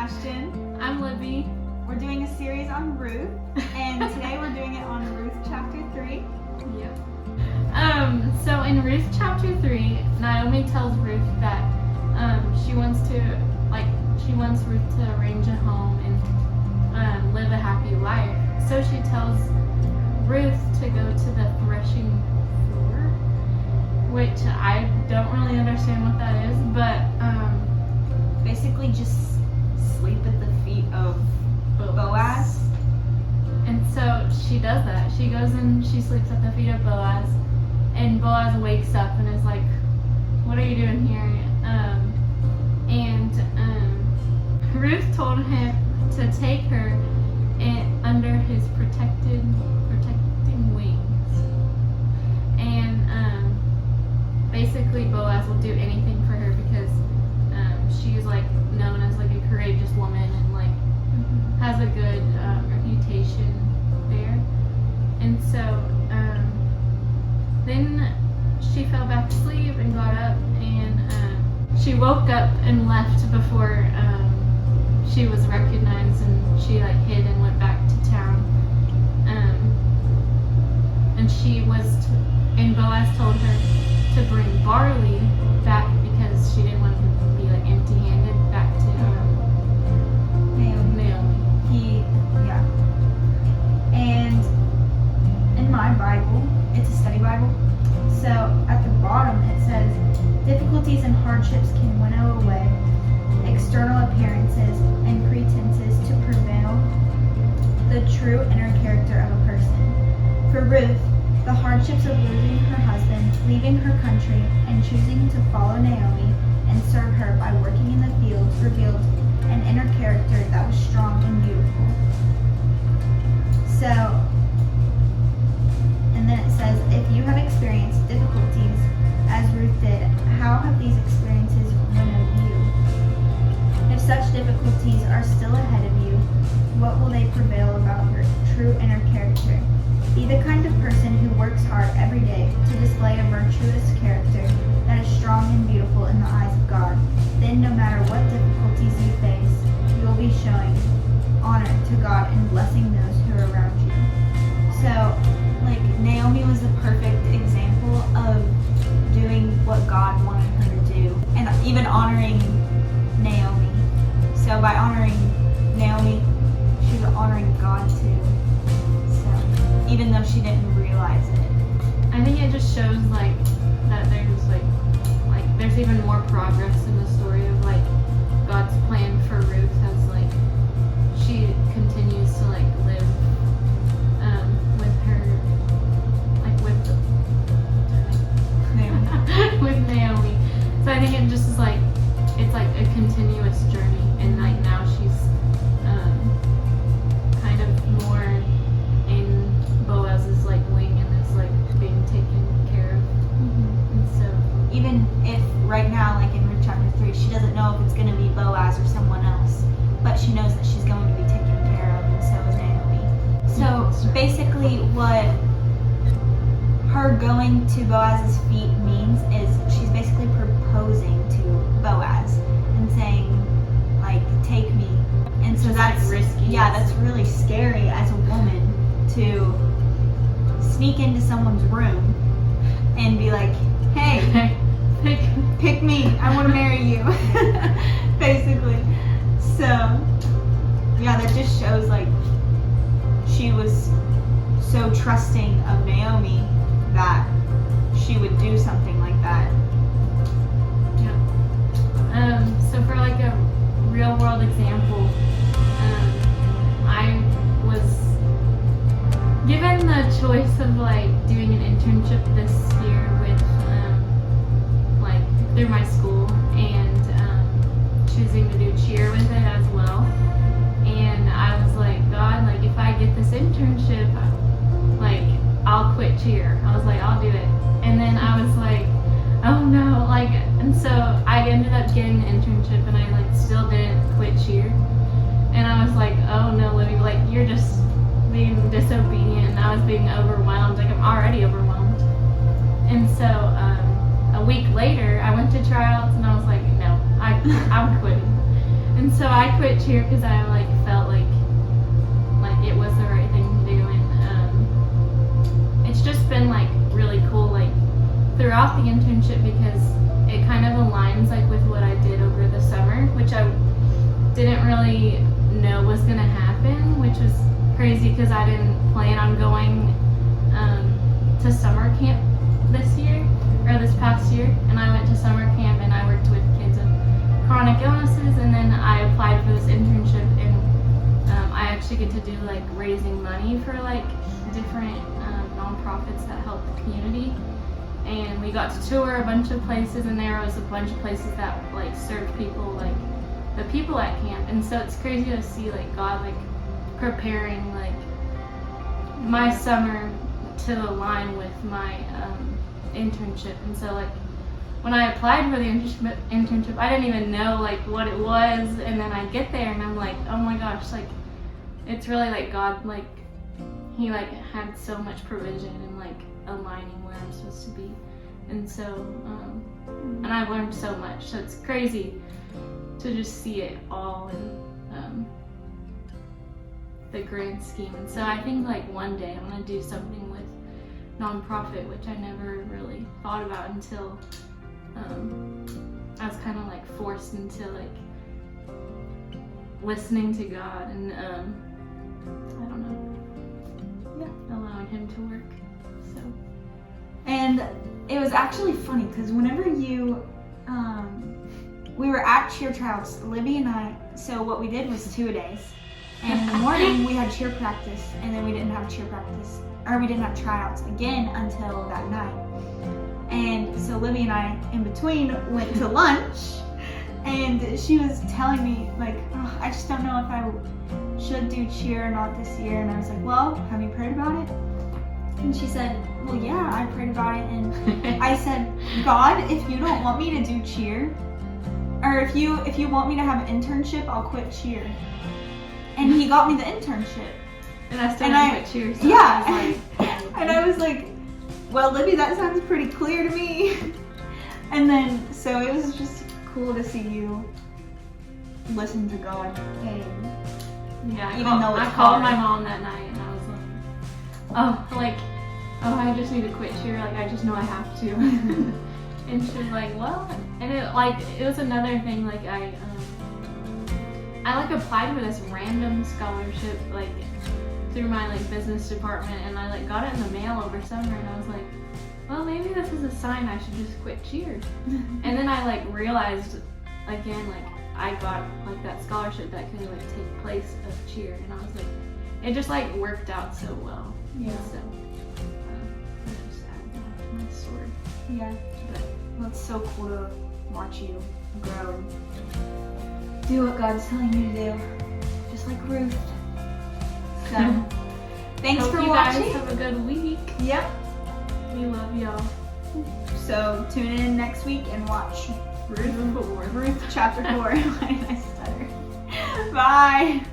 Ashton. I'm Libby. We're doing a series on Ruth, and today we're doing it on Ruth chapter 3. Yep. So in Ruth chapter 3, Naomi tells Ruth that she wants Ruth to arrange a home and live a happy life. So she tells Ruth to go to the threshing floor, which I don't really understand what that is, but Basically just sleep at the feet of Boaz. And so she does that. She goes and she sleeps at the feet of Boaz, and Boaz wakes up and is like, "What are you doing here?" Ruth told him to take her under his protecting wings, and basically Boaz will do anything for her because she's like known as like a courageous woman and like has a good reputation there. And so then she fell back asleep and got up, and she woke up and left before she was recognized, and she like hid and went back to town. And Boaz told her to bring barley back because she didn't want to be like empty-handed back to Naomi. And in my Bible, it's a study Bible, so at the bottom it says, difficulties and hardships can winnow away external appearances and pretenses to prevail the true inner character of a person. For Ruth, the hardships of losing her husband, leaving her country, and choosing to follow Naomi and serve her by working in the fields revealed an inner character that was strong and beautiful. So, and then it says, if you have experienced difficulties as Ruth did, how have these experiences winnowed you? If such difficulties are still ahead of you, what will they prevail about your true inner character? Be the kind of person who works hard every day to display a virtuous character that is strong and beautiful in the eyes of God. Then no matter what difficulties you face, you will be showing honor to God and blessing those who are around you. So, like, Naomi was the perfect example of doing what God wanted her to do, and even honoring Naomi. So by honoring Naomi, she was honoring God too. So even though she didn't realize it. I think it just shows like that there's like there's even more progress in the story of like God's plan for Ruth as like she continues to like live with her with Naomi. So I think it just is like it's like a continuous journey, and like now she's kind of more in Boaz's like wing and is like being taken care of. And so even if right now, like in Ruth chapter 3, she doesn't know if it's going to be Boaz or someone else, but she knows that she's going to be taken care of, and so is Naomi. So basically what her going to Boaz's feet means is she's basically proposing to Boaz and saying, like, take me. And so that's like risky. Yeah, that's really scary as a woman to sneak into someone's room and be like, hey, pick me, I want to marry you. Basically. So yeah, that just shows like she was so trusting of Naomi that she would do something like that. Yeah. So for like a real world example, I was given the choice of like doing an internship this year with like through my school, and choosing to do cheer with it as well. And I was like, God, like if I get this internship, like I'll quit cheer. I was like, I'll do it. And then I was like, oh no, like, and so I ended up getting the internship, and I like still didn't quit cheer. And I was like, oh no, Libby, like you're just being disobedient. And I was being overwhelmed. Like I'm already overwhelmed. And so a week later, I went to tryouts, and I was like, no, I'm quitting. And so I quit cheer because I like felt like it was the right thing to do, and it's just been like really cool like throughout the internship because it kind of aligns like with what I did over the summer, which I didn't really know was gonna happen, which was crazy because I didn't plan on going to summer camp this year or this past year, and I went to summer camp and I worked with kids with chronic illnesses, and then I applied for this internship, and I actually get to do like raising money for like different nonprofits that help the community, and we got to tour a bunch of places, and there was a bunch of places that like served people, like the people at camp, and so it's crazy to see like God like preparing like my summer to align with my internship. And so like when I applied for the internship, I didn't even know like what it was, and then I get there and I'm like, oh my gosh, like it's really like God, like he like had so much provision and like aligning where I'm supposed to be, and so and I've learned so much, so it's crazy to just see it all in the grand scheme. And so I think like one day I'm gonna do something with nonprofit, which I never really thought about until I was kind of like forced into like listening to God and I don't know, allowing him to work. So, and it was actually funny because whenever you we were at cheer tryouts, Libby and I, so what we did was 2-a-days, and in the morning we had cheer practice, and then we didn't have cheer practice, or we didn't have tryouts again until that night. And so Libby and I, in between, went to lunch, and she was telling me, like, oh, I just don't know if I should do cheer or not this year. And I was like, well, have you prayed about it? And she said, well, yeah, I prayed about it. And I said, God, if you don't want me to do cheer, or if you want me to have an internship, I'll quit cheer. And he got me the internship. And I still didn't quit cheer. So yeah. I was like, and I was like, well, Libby, that sounds pretty clear to me. And then, so it was just cool to see you listen to God. And yeah, I called my mom that night, and I was like, I just need to quit cheer. Like, I just know I have to. And she was like, well, and it was another thing. Like, I like applied for this random scholarship, like through my like business department, and I like got it in the mail over summer, and I was like, well, maybe this is a sign I should just quit cheer. And then I like realized again, like I got like that scholarship that could like take place of cheer, and I was like, it just like worked out so well. Yeah. So I just added that to my story. Yeah. But Well, it's so cool to watch you grow and do what God's telling you to do, just like Ruth. So, thanks hope for you watching. guys have a good week. Yep. We love y'all. So tune in next week and watch Ruth 4. Ruth chapter 4. Why did I stutter? Bye.